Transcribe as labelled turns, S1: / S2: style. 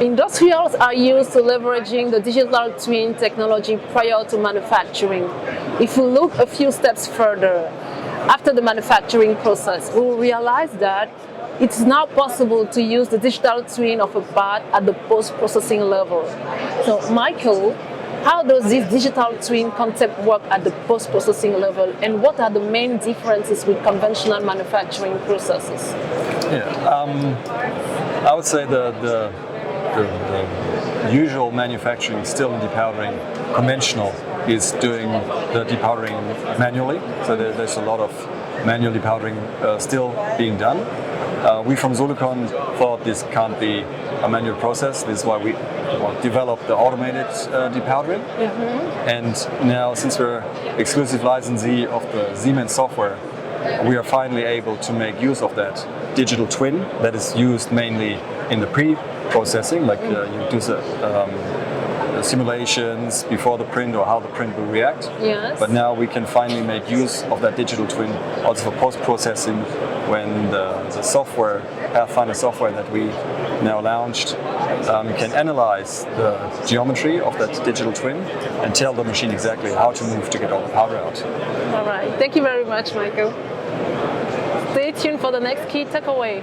S1: Industrials are used to leveraging the digital twin technology prior to manufacturing. If we look a few steps further, after the manufacturing process, we will realize that it's now possible to use the digital twin of a part at the post-processing level. So, Michael, how does this digital twin concept work at the post-processing level, and what are the main differences with conventional manufacturing processes?
S2: I would say the usual manufacturing still in depowdering, conventional, is doing the depowdering manually. So there's a lot of manual depowdering still being done. We from Solukon thought this can't be a manual process. This is why we developed the automated depowdering. And now, since we're exclusive licensee of the Siemens software, we are finally able to make use of that digital twin that is used mainly in the pre-processing, like you do the simulations before the print or how the print will react.
S1: Yes.
S2: But now we can finally make use of that digital twin also for post-processing, when the software, Pathfinder software that we now launched, can analyze the geometry of that digital twin and tell the machine exactly how to move to get all the powder out.
S1: All right. Thank you very much, Michael. Stay tuned for the next key takeaway.